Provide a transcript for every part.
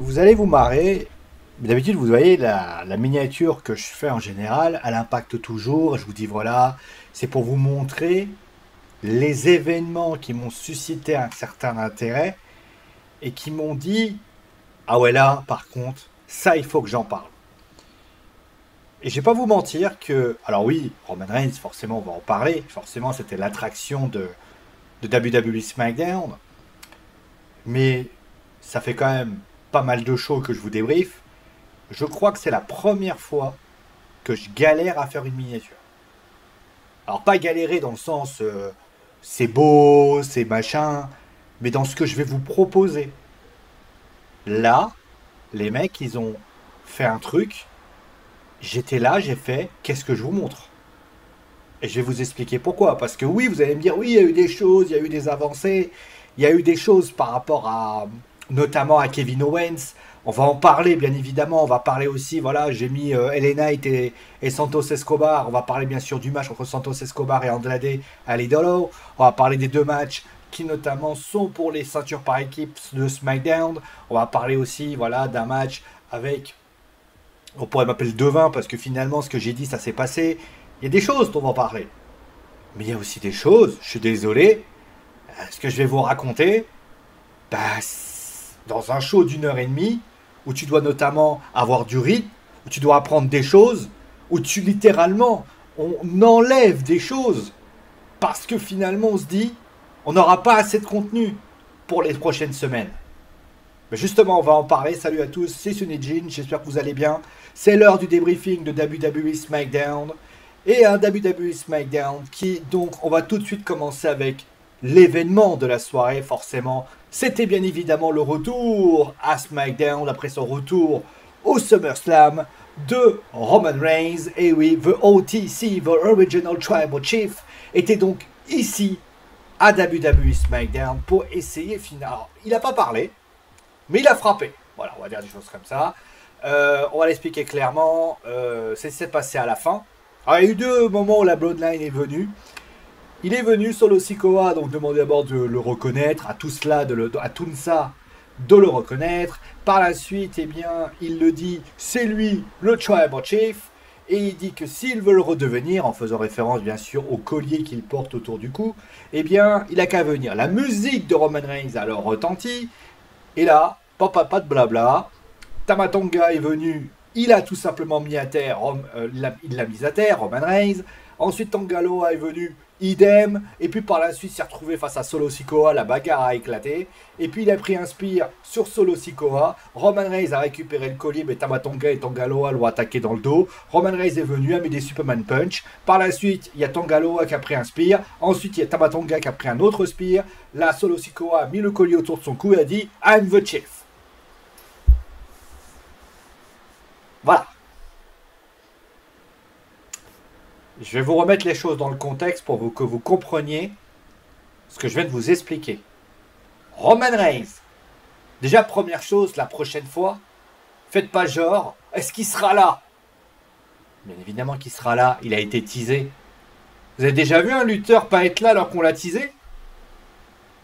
Vous allez vous marrer. D'habitude, vous voyez la miniature que je fais en général, elle impacte toujours. Je vous dis voilà, c'est pour vous montrer les événements qui m'ont suscité un certain intérêt et qui m'ont dit ah ouais là, par contre, ça il faut que j'en parle. Et je vais pas vous mentir que, alors oui, Roman Reigns, forcément, on va en parler. Forcément, c'était l'attraction de WWE SmackDown. Mais ça fait quand même pas mal de shows que je vous débriefe. Je crois que c'est la première fois que je galère à faire une miniature. Alors pas galérer dans le sens c'est beau, c'est machin, mais dans ce que je vais vous proposer. Là, les mecs, ils ont fait un truc. J'étais là, j'ai fait, qu'est-ce que je vous montre? Et je vais vous expliquer pourquoi. Parce que oui, vous allez me dire, oui, il y a eu des choses, il y a eu des avancées, il y a eu des choses par rapport à, notamment à Kevin Owens. On va en parler, bien évidemment. On va parler aussi, voilà, j'ai mis LA Knight et Santos Escobar. On va parler bien sûr du match entre Santos Escobar et Andrade Alidolo. On va parler des deux matchs qui notamment sont pour les ceintures par équipe de SmackDown. On va parler aussi, voilà, d'un match avec, on pourrait m'appeler le devin parce que finalement ce que j'ai dit ça s'est passé. Il y a des choses dont on va parler. Mais il y a aussi des choses, je suis désolé, ce que je vais vous raconter, bah, dans un show d'une heure et demie, où tu dois notamment avoir du rythme, où tu dois apprendre des choses, où tu littéralement, on enlève des choses, parce que finalement on se dit, on n'aura pas assez de contenu pour les prochaines semaines. Mais justement, on va en parler. Salut à tous, c'est Sunejin, j'espère que vous allez bien. C'est l'heure du débriefing de WWE SmackDown. Et un WWE SmackDown qui, donc, on va tout de suite commencer avec l'événement de la soirée, forcément. C'était bien évidemment le retour à SmackDown, après son retour au SummerSlam de Roman Reigns. Et oui, The OTC, The Original Tribal Chief, était donc ici à WWE SmackDown pour essayer finalement. Il n'a pas parlé, mais il a frappé. Voilà, on va dire des choses comme ça. On va l'expliquer clairement. C'est ce qui s'est passé à la fin. Alors, il y a eu deux moments où la Bloodline est venue. Il est venu, Solo Sikoa, donc demander d'abord de le reconnaître, à tout cela, à Tunsa, de le reconnaître. Par la suite, eh bien, il le dit, c'est lui, le Tribal Chief. Et il dit que s'il veut le redevenir, en faisant référence bien sûr au collier qu'il porte autour du cou, eh bien, il a qu'à venir. La musique de Roman Reigns alors retentit. Et là, pas de blabla. Tamatonga est venu, il a tout simplement mis à terre, il l'a mis à terre, Roman Reigns. Ensuite, Tangaloa est venu, idem. Et puis par la suite, il s'est retrouvé face à Solo Sikoa, la bagarre a éclaté. Et puis il a pris un spear sur Solo Sikoa. Roman Reigns a récupéré le collier, mais Tamatonga et Tangaloa l'ont attaqué dans le dos. Roman Reigns est venu, a mis des Superman Punch. Par la suite, il y a Tangaloa qui a pris un spear. Ensuite, il y a Tamatonga qui a pris un autre spear. Là, Solo Sikoa a mis le collier autour de son cou et a dit « I'm the chief ». Voilà. Je vais vous remettre les choses dans le contexte pour que vous compreniez ce que je viens de vous expliquer. Roman Reigns. Déjà, première chose, la prochaine fois, faites pas genre, est-ce qu'il sera là? Bien évidemment qu'il sera là, il a été teasé. Vous avez déjà vu un lutteur pas être là alors qu'on l'a teasé?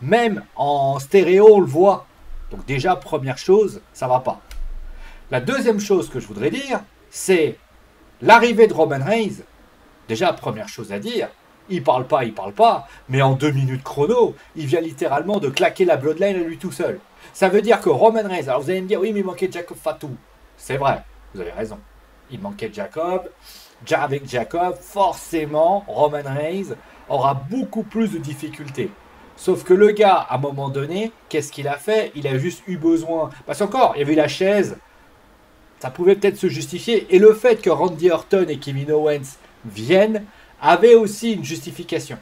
Même en stéréo, on le voit. Donc déjà, première chose, ça va pas. La deuxième chose que je voudrais dire, c'est l'arrivée de Roman Reigns. Déjà, première chose à dire, il parle pas, mais en 2 minutes chrono, il vient littéralement de claquer la Bloodline à lui tout seul. Ça veut dire que Roman Reigns, alors vous allez me dire, oui, mais il manquait Jacob Fatu. C'est vrai, vous avez raison. Il manquait Jacob. Avec Jacob, forcément, Roman Reigns aura beaucoup plus de difficultés. Sauf que le gars, à un moment donné, qu'est-ce qu'il a fait? Il a juste eu besoin. Parce qu'encore, il y avait la chaise. Ça pouvait peut-être se justifier. Et le fait que Randy Orton et Kevin Owens viennent avait aussi une justification.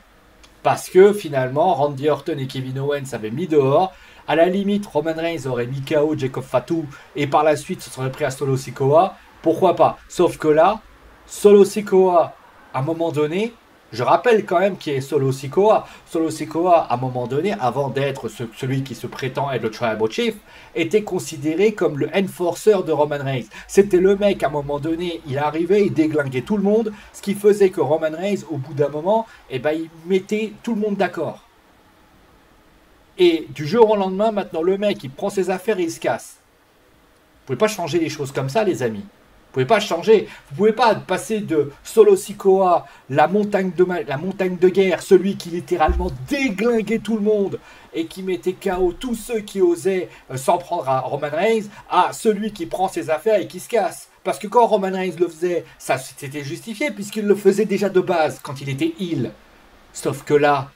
Parce que finalement, Randy Orton et Kevin Owens avaient mis dehors. À la limite, Roman Reigns aurait mis KO Jacob Fatu et par la suite se serait pris à Solo Sikoa. Pourquoi pas? Sauf que là, Solo Sikoa, à un moment donné, je rappelle quand même qui est Solo Sikoa. Solo Sikoa, à un moment donné, avant d'être celui qui se prétend être le Tribal Chief, était considéré comme le enforcer de Roman Reigns. C'était le mec, à un moment donné, il arrivait, il déglinguait tout le monde, ce qui faisait que Roman Reigns, au bout d'un moment, eh ben, il mettait tout le monde d'accord. Et du jour au lendemain, maintenant, le mec, il prend ses affaires et il se casse. pouvez pas changer les choses comme ça, les amis. Vous pouvez pas changer. Vous pouvez pas passer de Solo Sikoa, la montagne de guerre, celui qui littéralement déglinguait tout le monde et qui mettait KO tous ceux qui osaient s'en prendre à Roman Reigns, à celui qui prend ses affaires et qui se casse. Parce que quand Roman Reigns le faisait, ça c'était justifié puisqu'il le faisait déjà de base quand il était heel. Sauf que là,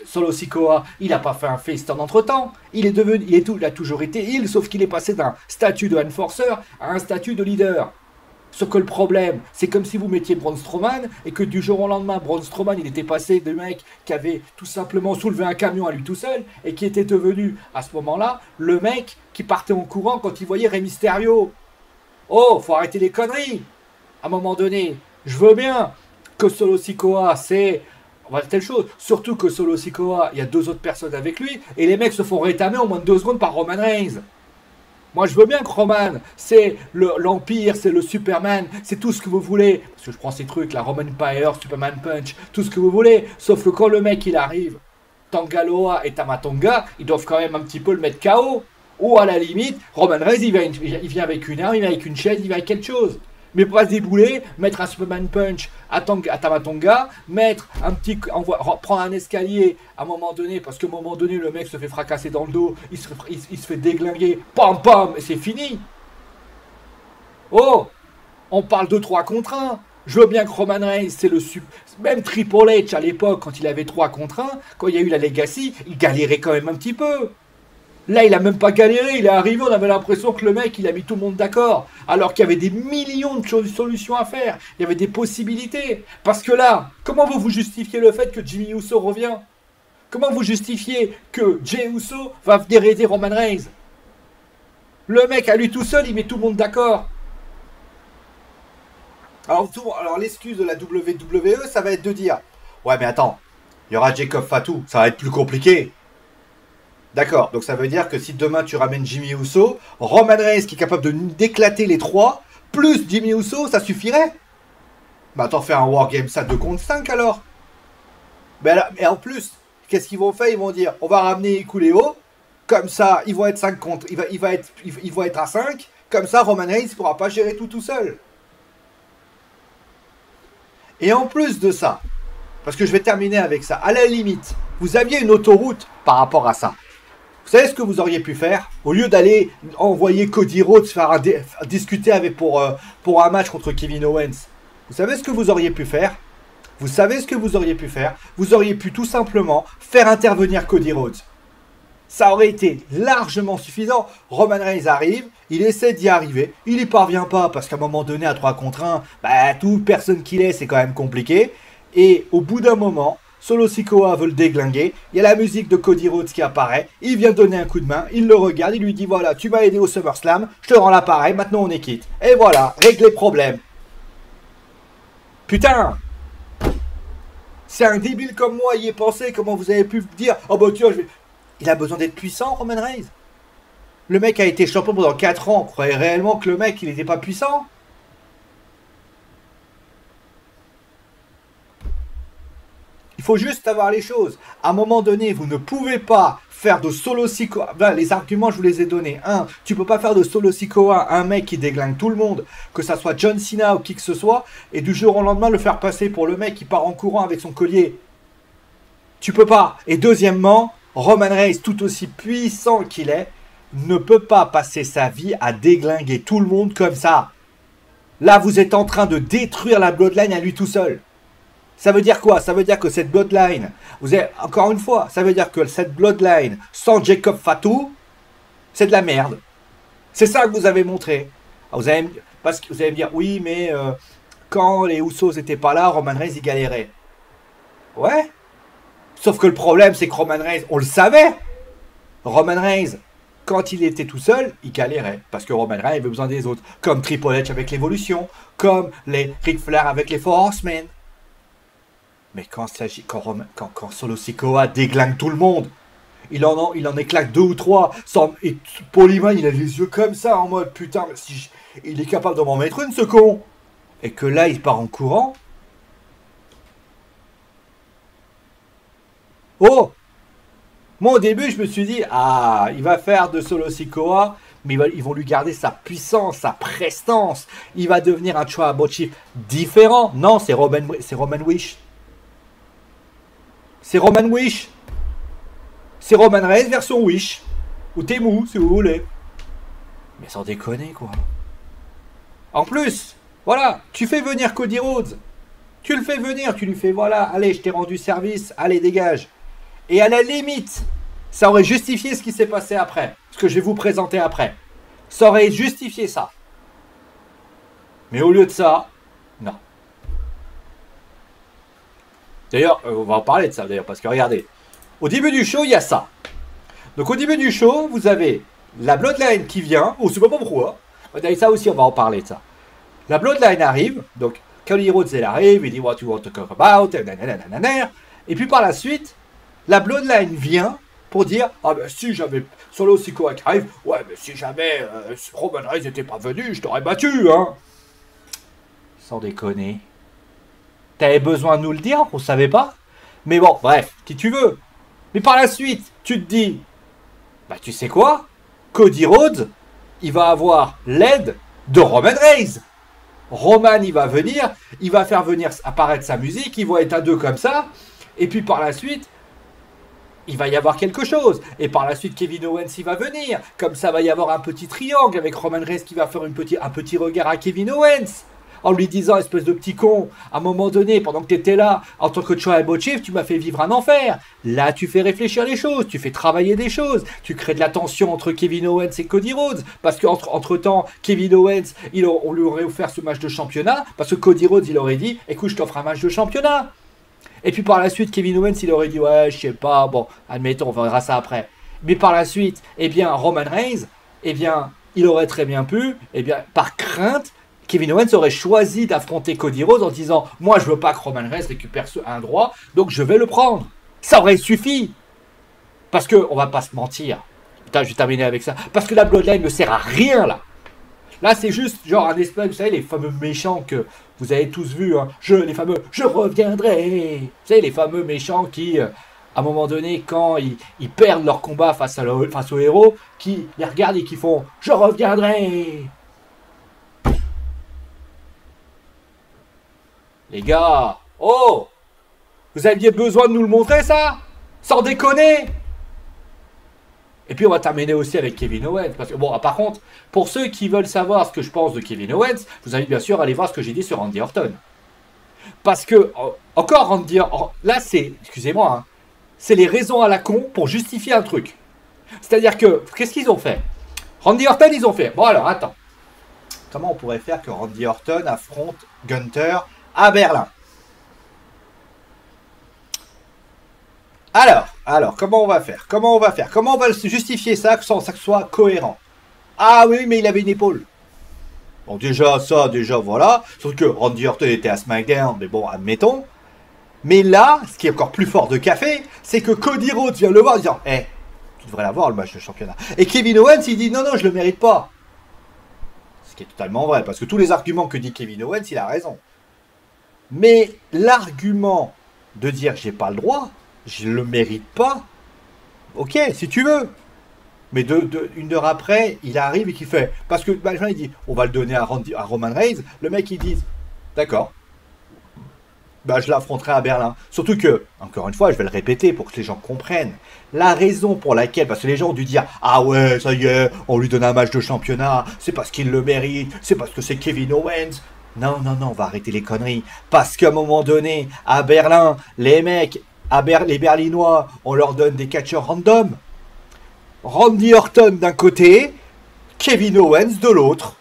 Solo Sikoa, il n'a pas fait un face turn entre temps. Il a toujours été heel, sauf qu'il est passé d'un statut de enforcer à un statut de leader. Sauf que le problème, c'est comme si vous mettiez Braun Strowman et que du jour au lendemain, Braun Strowman, il était passé de mec qui avait tout simplement soulevé un camion à lui tout seul et qui était devenu, à ce moment-là, le mec qui partait en courant quand il voyait Rey Mysterio. Oh, faut arrêter les conneries. À un moment donné, je veux bien que Solo Sikoa, c'est telle chose. Surtout que Solo Sikoa, il y a 2 autres personnes avec lui et les mecs se font rétamer en moins de 2 secondes par Roman Reigns. Moi, je veux bien que Roman, c'est l'Empire, c'est le Superman, c'est tout ce que vous voulez. Parce que je prends ces trucs, la Roman Empire, Superman Punch, tout ce que vous voulez. Sauf que quand le mec, il arrive, Tangaloa et Tamatonga, ils doivent quand même un petit peu le mettre KO. Ou à la limite, Roman Reigns, il vient avec une arme, il vient avec une chaise, il vient avec quelque chose. Mais pas se débouler, mettre un Superman Punch à Tamatonga, mettre un petit, prendre un escalier à un moment donné, parce qu'à un moment donné, le mec se fait fracasser dans le dos, il se fait déglinguer, pam pam, et c'est fini. Oh, on parle de 3 contre 1. Je veux bien que Roman Reigns, c'est le même Triple H à l'époque, quand il avait 3 contre 1, quand il y a eu la Legacy, il galérait quand même un petit peu. Là, il a même pas galéré, il est arrivé, on avait l'impression que le mec, il a mis tout le monde d'accord. Alors qu'il y avait des millions de solutions à faire, il y avait des possibilités. Parce que là, comment vous justifiez le fait que Jimmy Uso revient? Comment vous justifiez que Jey Uso va venir aider Roman Reigns? Le mec, à lui tout seul, il met tout le monde d'accord. Alors l'excuse de la WWE, ça va être de dire, ouais mais attends, il y aura Jacob Fatu, ça va être plus compliqué. D'accord, donc ça veut dire que si demain tu ramènes Jimmy Uso, Roman Reigns qui est capable d'éclater les 3, plus Jimmy Uso, ça suffirait? Bah t'en fais un Wargame ça 2 contre 5 alors. Et en plus, qu'est-ce qu'ils vont faire? Ils vont dire, on va ramener Ikuleo, comme ça ils vont être 5 contre, ils vont être à 5, comme ça Roman Reigns ne pourra pas gérer tout seul. Et en plus de ça, parce que je vais terminer avec ça, à la limite, vous aviez une autoroute par rapport à ça. Vous savez ce que vous auriez pu faire? Au lieu d'aller envoyer Cody Rhodes faire discuter pour un match contre Kevin Owens, vous savez ce que vous auriez pu faire? Vous savez ce que vous auriez pu faire? Vous auriez pu tout simplement faire intervenir Cody Rhodes. Ça aurait été largement suffisant. Roman Reigns arrive, il essaie d'y arriver, il n'y parvient pas parce qu'à un moment donné, à 3 contre 1, toute personne qu'il est, c'est quand même compliqué. Et au bout d'un moment, Solo Sikoa veut le déglinguer, il y a la musique de Cody Rhodes qui apparaît, il vient donner un coup de main, il le regarde, il lui dit voilà, tu m'as aidé au SummerSlam, je te rends l'appareil, maintenant on est quitte. Et voilà, réglé problème. Putain! C'est un débile comme moi, y est pensé, comment vous avez pu dire, oh bah tiens, il a besoin d'être puissant, Roman Reigns. Le mec a été champion pendant 4 ans, vous croyez réellement que le mec, il n'était pas puissant? Il faut juste savoir les choses. À un moment donné, vous ne pouvez pas faire de Solo Sikoa. Ben, les arguments, je vous les ai donnés. Tu peux pas faire de Solo Sikoa un mec qui déglingue tout le monde, que ça soit John Cena ou qui que ce soit, et du jour au lendemain le faire passer pour le mec qui part en courant avec son collier. Tu peux pas. Et deuxièmement, Roman Reigns, tout aussi puissant qu'il est, ne peut pas passer sa vie à déglinguer tout le monde comme ça. Là, vous êtes en train de détruire la Bloodline à lui tout seul. Ça veut dire quoi? Ça veut dire que cette Bloodline, encore une fois, ça veut dire que cette Bloodline, sans Jacob Fatu, c'est de la merde. C'est ça que vous avez montré. Parce que vous allez me dire, oui, mais quand les Usos n'étaient pas là, Roman Reigns, il galérait. Ouais. Sauf que le problème, c'est que Roman Reigns, on le savait. Roman Reigns, quand il était tout seul, il galérait. Parce que Roman Reigns avait besoin des autres. Comme Triple H avec l'Évolution. Comme les Ric Flair avec les Four Horsemen. Mais quand Solo Sikoa déglingue tout le monde, il en éclate 2 ou 3. Et Paul Heyman, il a les yeux comme ça, en mode putain, il est capable de m'en mettre une, ce con. Et que là, il part en courant. Oh! Moi, au début, je me suis dit, il va faire de Solo Sikoa mais ils vont lui garder sa puissance, sa prestance. Il va devenir un Tribal Chief différent. Non, c'est Roman Wish. C'est Roman Wish. C'est Roman Reigns version Wish. Ou Temu, si vous voulez. Mais sans déconner, quoi. En plus, voilà, tu fais venir Cody Rhodes. Tu le fais venir, tu lui fais, voilà, allez, je t'ai rendu service, allez, dégage. Et à la limite, ça aurait justifié ce qui s'est passé après. Ce que je vais vous présenter après. Ça aurait justifié ça. Mais au lieu de ça, non. D'ailleurs, on va en parler de ça, d'ailleurs, parce que regardez. Au début du show, il y a ça. Donc au début du show, vous avez la Bloodline qui vient. Oh, je sais pas pourquoi. Ça aussi, on va en parler de ça. La Bloodline arrive. Donc, Cody Rhodes, elle arrive. Il dit, what you want to talk about. Et puis par la suite, la Bloodline vient pour dire, ah ben si j'avais Solo Sikoa qui arrive, ouais, mais si jamais Roman Reigns n'était pas venu, je t'aurais battu, hein. Sans déconner. T'avais besoin de nous le dire, on savait pas. Mais bon, bref, qui tu veux. Mais par la suite, tu te dis, bah tu sais quoi, Cody Rhodes, il va avoir l'aide de Roman Reigns. Roman, il va venir, il va faire venir apparaître sa musique, ils vont être à deux comme ça, et puis par la suite, il va y avoir quelque chose. Et par la suite, Kevin Owens, il va venir. Comme ça, va y avoir un petit triangle avec Roman Reigns qui va faire un petit regard à Kevin Owens. En lui disant, espèce de petit con, à un moment donné, pendant que tu étais là, en tant que Tribal Chief, tu m'as fait vivre un enfer. Là, tu fais réfléchir les choses, tu fais travailler des choses, tu crées de la tension entre Kevin Owens et Cody Rhodes. Parce qu'entre-temps, Kevin Owens, on lui aurait offert ce match de championnat, parce que Cody Rhodes, il aurait dit, écoute, je t'offre un match de championnat. Et puis par la suite, Kevin Owens, il aurait dit, ouais, je sais pas, bon, admettons, on verra ça après. Mais par la suite, eh bien, Roman Reigns, eh bien, il aurait très bien pu, eh bien, par crainte, Kevin Owens aurait choisi d'affronter Cody Rhodes en disant, moi, je veux pas que Roman Reigns récupère un droit, donc je vais le prendre. Ça aurait suffi. Parce que, on va pas se mentir. Putain, je vais terminer avec ça. Parce que la Bloodline ne sert à rien, là. Là, c'est juste genre un espèce, vous savez, les fameux méchants que vous avez tous vus, hein, les fameux « je reviendrai ». Vous savez, les fameux méchants qui, à un moment donné, quand ils perdent leur combat face au héros, qui les regardent et qui font « je reviendrai ». Les gars, oh, vous aviez besoin de nous le montrer, ça? Sans déconner. Et puis on va terminer aussi avec Kevin Owens. Parce que, bon, par contre, pour ceux qui veulent savoir ce que je pense de Kevin Owens, vous allez bien sûr aller voir ce que j'ai dit sur Randy Orton. Parce que, encore Randy Orton, là c'est, excusez-moi, hein, c'est les raisons à la con pour justifier un truc. C'est-à-dire que, qu'est-ce qu'ils ont fait? Randy Orton, ils ont fait, bon alors, attends. Comment on pourrait faire que Randy Orton affronte Gunther à Berlin? Alors, comment on va faire? Comment on va justifier ça sans que ça soit cohérent? Ah oui, mais il avait une épaule. Bon, déjà, voilà. Sauf que Randy Orton était à SmackDown, mais bon, admettons. Mais là, ce qui est encore plus fort de café, c'est que Cody Rhodes vient le voir en disant, tu devrais l'avoir le match de championnat. Et Kevin Owens, il dit, non, je le mérite pas. Ce qui est totalement vrai, parce que tous les arguments que dit Kevin Owens, il a raison. Mais l'argument de dire, j'ai pas le droit, je le mérite pas, ok, si tu veux. Mais une heure après, il arrive et qu'il fait... Parce que Benjamin, il dit, on va le donner à Roman Reigns. Le mec, il dit, d'accord, bah, je l'affronterai à Berlin. Surtout que, encore une fois, je vais le répéter pour que les gens comprennent. La raison pour laquelle, parce que les gens ont dû dire, ah ouais, ça y est, on lui donne un match de championnat, c'est parce qu'il le mérite, c'est parce que c'est Kevin Owens. Non, on va arrêter les conneries. Parce qu'à un moment donné, à Berlin, les mecs... les Berlinois, on leur donne des catcheurs random. Randy Orton d'un côté, Kevin Owens de l'autre.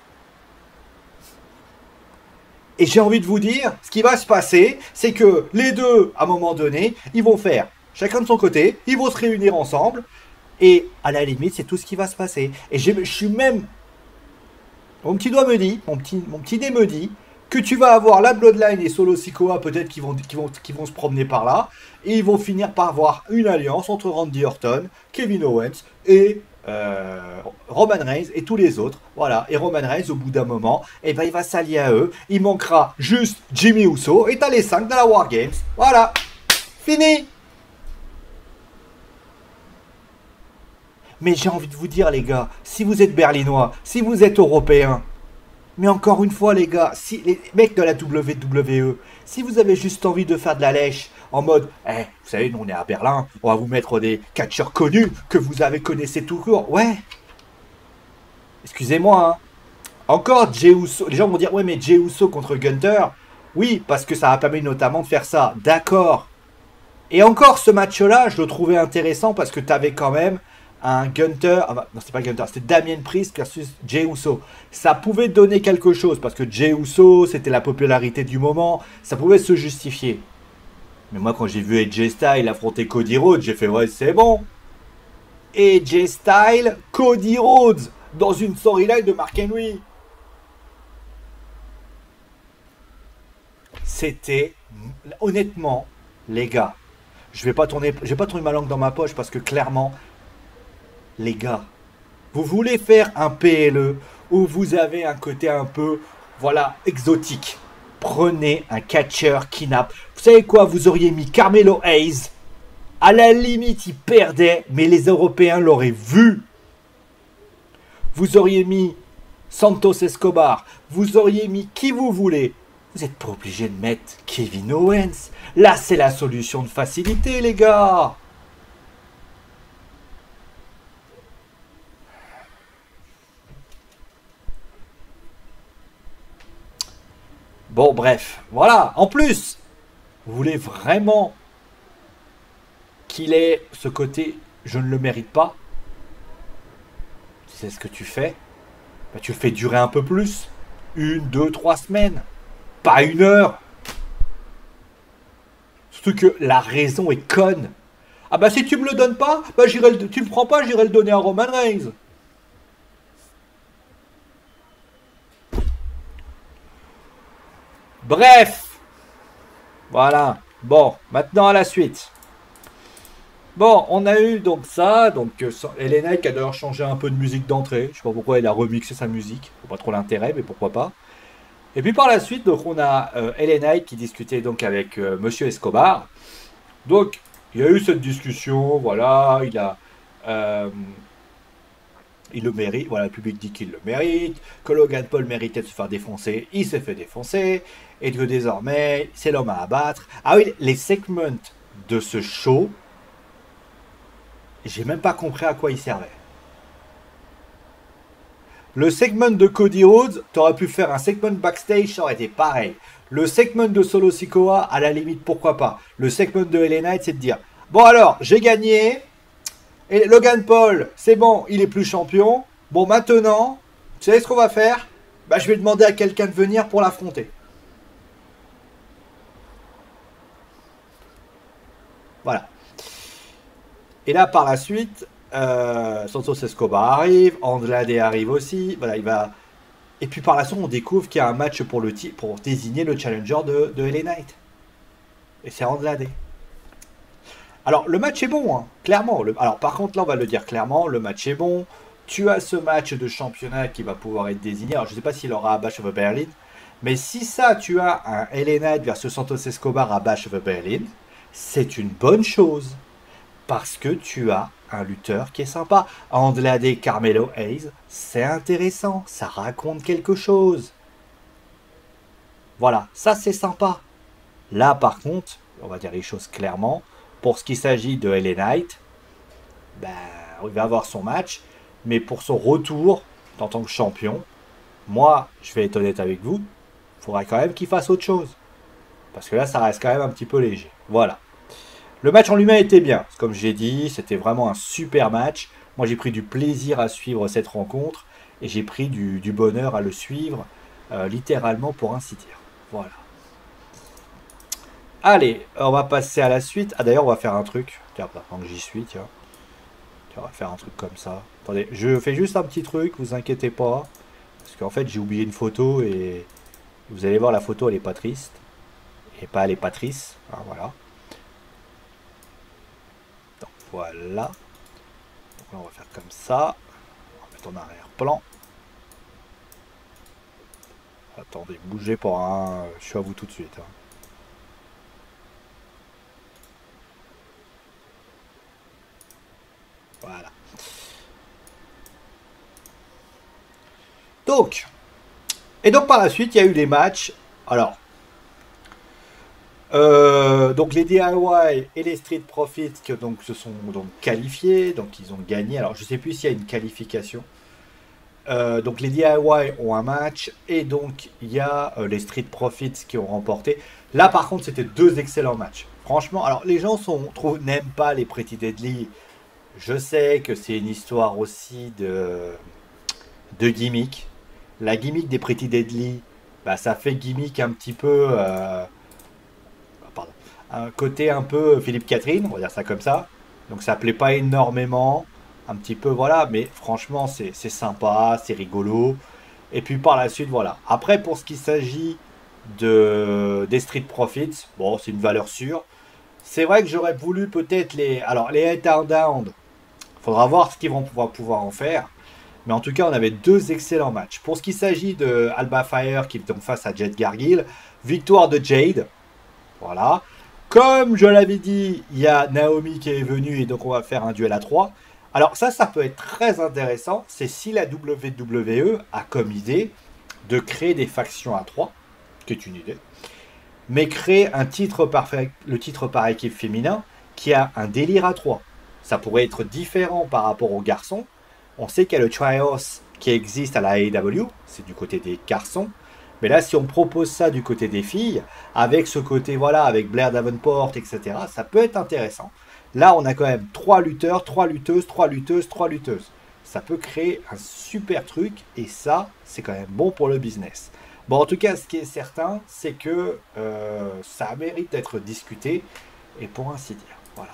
Et j'ai envie de vous dire, ce qui va se passer, c'est que les deux, à un moment donné, ils vont faire chacun de son côté, ils vont se réunir ensemble, et à la limite, c'est tout ce qui va se passer. Et je suis même... Mon petit doigt me dit, mon petit nez me dit, que tu vas avoir la Bloodline et Solo Sikoa peut-être qui vont se promener par là, et ils vont finir par avoir une alliance entre Randy Orton, Kevin Owens et Roman Reigns et tous les autres. Voilà, et Roman Reigns au bout d'un moment, eh ben, il va s'allier à eux, il manquera juste Jimmy Uso, et t'as les 5 dans la War Games. Voilà, fini. Mais j'ai envie de vous dire, les gars, si vous êtes berlinois, si vous êtes européens, mais encore une fois, les gars, si les mecs de la WWE, si vous avez juste envie de faire de la lèche, en mode, vous savez, nous on est à Berlin, on va vous mettre des catcheurs connus que vous avez connaissez tout court. Ouais, excusez-moi, hein. Encore Jey Uso, les gens vont dire, ouais, mais Jey Uso contre Gunther, oui, parce que ça a permis notamment de faire ça. D'accord. Et encore, ce match-là, je le trouvais intéressant parce que tu avais quand même un Gunther. Ah bah, non, c'était pas Gunther, c'était Damien Priest versus Jey Uso. Ça pouvait donner quelque chose parce que Jey Uso, c'était la popularité du moment. Ça pouvait se justifier. Mais moi, quand j'ai vu AJ Styles affronter Cody Rhodes, j'ai fait ouais, c'est bon. AJ Styles, Cody Rhodes dans une storyline de Mark Henry. C'était honnêtement, les gars. Je vais pas tourner ma langue dans ma poche parce que clairement, les gars, vous voulez faire un PLE où vous avez un côté un peu, voilà, exotique. Prenez un catcheur qui n'a. Vous savez quoi? Vous auriez mis Carmelo Hayes. À la limite, il perdait, mais les Européens l'auraient vu. Vous auriez mis Santos Escobar. Vous auriez mis qui vous voulez. Vous n'êtes pas obligé de mettre Kevin Owens. Là, c'est la solution de facilité, les gars. Bon, bref, voilà. En plus, vous voulez vraiment qu'il ait ce côté « je ne le mérite pas ». C'est ce que tu fais. Bah, tu le fais durer un peu plus. 1, 2, 3 semaines. Pas 1 heure. Surtout que la raison est conne. Ah bah si tu me le donnes pas, bah tu le prends pas, j'irai le donner à Roman Reigns. Bref. Voilà. Bon, maintenant à la suite. Bon, on a eu donc ça, donc Elena qui a d'ailleurs changé un peu de musique d'entrée. Je sais pas pourquoi elle a remixé sa musique. Faut pas trop l'intérêt, mais pourquoi pas. Et puis par la suite, donc on a Elena qui discutait donc avec Monsieur Escobar. Donc il y a eu cette discussion, voilà, il le mérite, voilà, le public dit qu'il le mérite, que Logan Paul méritait de se faire défoncer, il s'est fait défoncer, et que désormais c'est l'homme à abattre. Ah oui, les segments de ce show, j'ai même pas compris à quoi ils servaient. Le segment de Cody Rhodes, t'aurais pu faire un segment backstage, ça aurait été pareil. Le segment de Solo Sikoa, à la limite, pourquoi pas. Le segment de LA Knight, c'est de dire bon, alors, j'ai gagné. Et Logan Paul, c'est bon, il est plus champion. Bon, maintenant, tu sais ce qu'on va faire? Bah, je vais demander à quelqu'un de venir pour l'affronter. Voilà. Et là, par la suite, Santos Escobar arrive, Andrade arrive aussi. Voilà, il va. Et puis par la suite, on découvre qu'il y a un match pour désigner le challenger de LA Knight. Et c'est Andrade. Alors, le match est bon, hein, clairement. Alors, par contre, là, on va le dire clairement, le match est bon. Tu as ce match de championnat qui va pouvoir être désigné. Alors, je ne sais pas s'il aura à Bash of Berlin. Mais si ça, tu as un LA Knight versus Santos Escobar à Bash of Berlin, c'est une bonne chose. Parce que tu as un lutteur qui est sympa. Andrade Carmelo Hayes, c'est intéressant. Ça raconte quelque chose. Voilà, ça c'est sympa. Là, par contre, on va dire les choses clairement. Pour ce qui s'agit de LA Knight, ben, il va avoir son match. Mais pour son retour en tant que champion, moi, je vais être honnête avec vous, il faudra quand même qu'il fasse autre chose. Parce que là, ça reste quand même un petit peu léger. Voilà. Le match en lui-même était bien. Comme j'ai dit, c'était vraiment un super match. Moi, j'ai pris du plaisir à suivre cette rencontre. Et j'ai pris du bonheur à le suivre, littéralement pour ainsi dire. Voilà. Allez, on va passer à la suite. Ah d'ailleurs, on va faire un truc. Tiens, pendant que j'y suis, tiens. On va faire un truc comme ça. Attendez, je fais juste un petit truc, vous inquiétez pas. Parce qu'en fait, j'ai oublié une photo et vous allez voir, la photo, elle est pas triste. Et pas, elle est pas triste. Ah, voilà. Donc, voilà. Donc là, on va faire comme ça. On va mettre en arrière-plan. Attendez, bougez pas, hein. Je suis à vous tout de suite. Hein. Voilà. Donc, donc par la suite, il y a eu les matchs. Alors, donc les DIY et les Street Profits qui donc, se sont donc qualifiés, donc ils ont gagné. Alors je sais plus s'il y a une qualification. Donc les DIY ont un match et donc il y a les Street Profits qui ont remporté. Là par contre c'était deux excellents matchs. Franchement, alors les gens n'aiment pas les Pretty Deadly. Je sais que c'est une histoire aussi de gimmick. La gimmick des Pretty Deadly, bah, ça fait gimmick un petit peu... pardon, un côté un peu Philippe Catherine, on va dire ça comme ça. Donc ça plaît pas énormément, un petit peu voilà, mais franchement c'est sympa, c'est rigolo. Et puis par la suite voilà. Après pour ce qui s'agit des Street Profits, bon c'est une valeur sûre. C'est vrai que j'aurais voulu peut-être les Head Down. Faudra voir ce qu'ils vont pouvoir en faire. Mais en tout cas, on avait deux excellents matchs. Pour ce qui s'agit de Alba Fire qui est face à Jade Cargill, victoire de Jade. Voilà. Comme je l'avais dit, il y a Naomi qui est venue et donc on va faire un duel à 3. Alors ça peut être très intéressant. C'est si la WWE a comme idée de créer des factions à 3, qui est une idée, mais créer le titre par équipe féminin qui a un délire à 3. Ça pourrait être différent par rapport aux garçons. On sait qu'il y a le Trios qui existe à la AEW, c'est du côté des garçons. Mais là, si on propose ça du côté des filles, avec ce côté, voilà, avec Blair Davenport, etc., ça peut être intéressant. Là, on a quand même 3 lutteurs, 3 lutteuses, 3 lutteuses, 3 lutteuses. Ça peut créer un super truc, et ça, c'est quand même bon pour le business. Bon, en tout cas, ce qui est certain, c'est que ça mérite d'être discuté, et pour ainsi dire, voilà.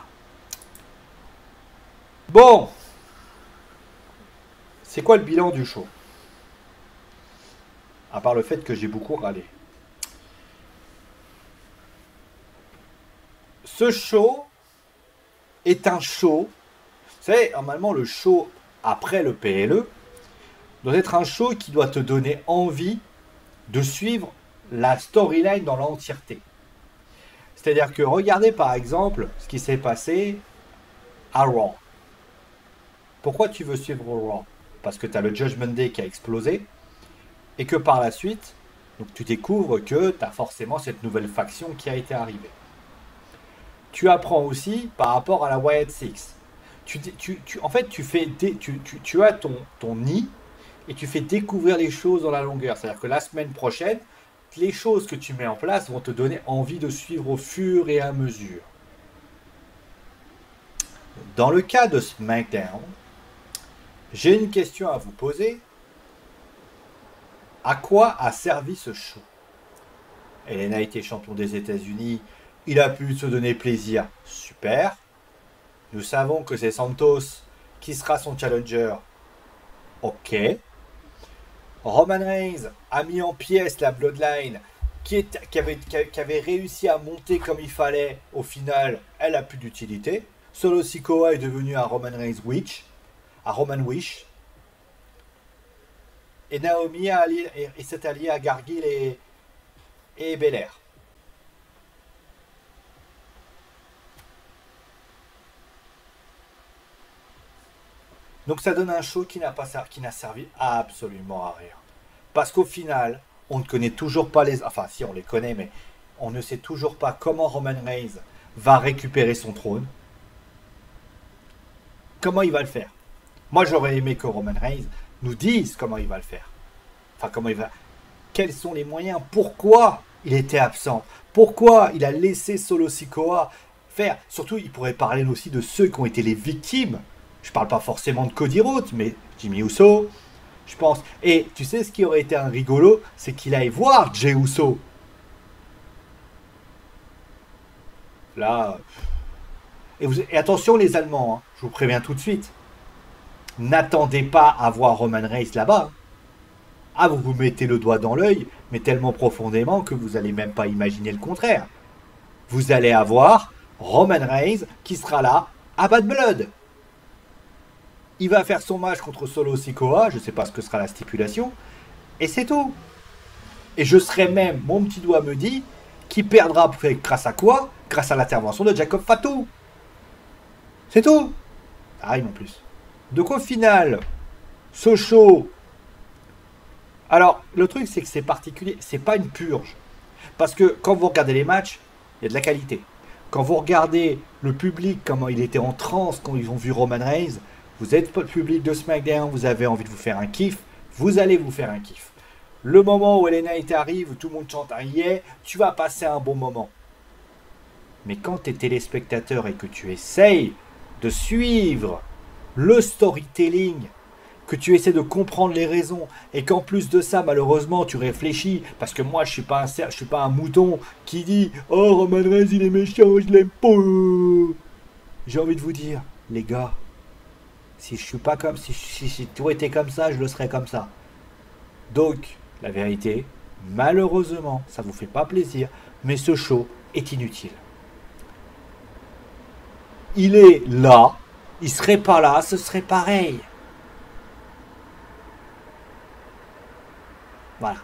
Bon, c'est quoi le bilan du show? À part le fait que j'ai beaucoup râlé. Ce show est un show. Vous savez, normalement, le show après le PLE doit être un show qui doit te donner envie de suivre la storyline dans l'entièreté. C'est-à-dire que regardez par exemple ce qui s'est passé à Raw. Pourquoi tu veux suivre Raw? Parce que tu as le Judgment Day qui a explosé et que par la suite, donc tu découvres que tu as forcément cette nouvelle faction qui a été arrivée. Tu apprends aussi par rapport à la Wyatt Six. En fait, tu as ton nid et tu fais découvrir les choses dans la longueur. C'est-à-dire que la semaine prochaine, les choses que tu mets en place vont te donner envie de suivre au fur et à mesure. Dans le cas de SmackDown, j'ai une question à vous poser. À quoi a servi ce show? Elena a été champion des États-Unis. Il a pu se donner plaisir. Super. Nous savons que c'est Santos qui sera son challenger. Ok. Roman Reigns a mis en pièces la Bloodline qui avait réussi à monter comme il fallait. Au final, elle a plus d'utilité. Solo Sikoa est devenu un Roman Reigns Witch. Un Roman Wish. Et Naomi s'est alliée à Gargill et Belair. Donc ça donne un show qui n'a servi absolument à rien. Parce qu'au final, on ne connaît toujours pas les... Enfin si, on les connaît, mais on ne sait toujours pas comment Roman Reigns va récupérer son trône. Comment il va le faire? Moi j'aurais aimé que Roman Reigns nous dise comment il va le faire. Enfin comment il va... Quels sont les moyens? Pourquoi il était absent? Pourquoi il a laissé Solo Sikoa faire? Surtout, il pourrait parler aussi de ceux qui ont été les victimes. Je parle pas forcément de Cody Rhodes, mais Jimmy Uso, je pense. Et tu sais ce qui aurait été un rigolo, c'est qu'il aille voir Jey Uso. Là... Et attention les Allemands, hein, je vous préviens tout de suite. N'attendez pas à voir Roman Reigns là-bas. Ah, vous vous mettez le doigt dans l'œil, mais tellement profondément que vous n'allez même pas imaginer le contraire. Vous allez avoir Roman Reigns qui sera là à Bad Blood. Il va faire son match contre Solo Sikoa, je ne sais pas ce que sera la stipulation, et c'est tout. Et je serais même, mon petit doigt me dit, qui perdra grâce à quoi? Grâce à l'intervention de Jacob Fatu. C'est tout. Ah, non plus. Donc au final, ce show, Alors, le truc, c'est que c'est particulier. C'est pas une purge. Parce que quand vous regardez les matchs, il y a de la qualité. Quand vous regardez le public, comment il était en transe quand ils ont vu Roman Reigns, vous êtes pas le public de SmackDown, vous avez envie de vous faire un kiff, vous allez vous faire un kiff. Le moment où LA Knight arrive, où tout le monde chante un yeah, tu vas passer un bon moment. Mais quand tu es téléspectateur et que tu essayes de suivre le storytelling, que tu essaies de comprendre les raisons, et qu'en plus de ça, malheureusement, tu réfléchis, parce que moi, je suis pas un mouton qui dit «Oh, Roman Reigns, il est méchant, je l'aime pas». J'ai envie de vous dire, les gars, si je suis pas comme, si tout était comme ça, je le serais comme ça. Donc, la vérité, malheureusement, ça vous fait pas plaisir, mais ce show est inutile. Il est là, il serait pas là, ce serait pareil. Voilà.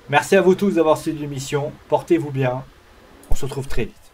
Merci à vous tous d'avoir suivi l'émission. Portez-vous bien. On se retrouve très vite.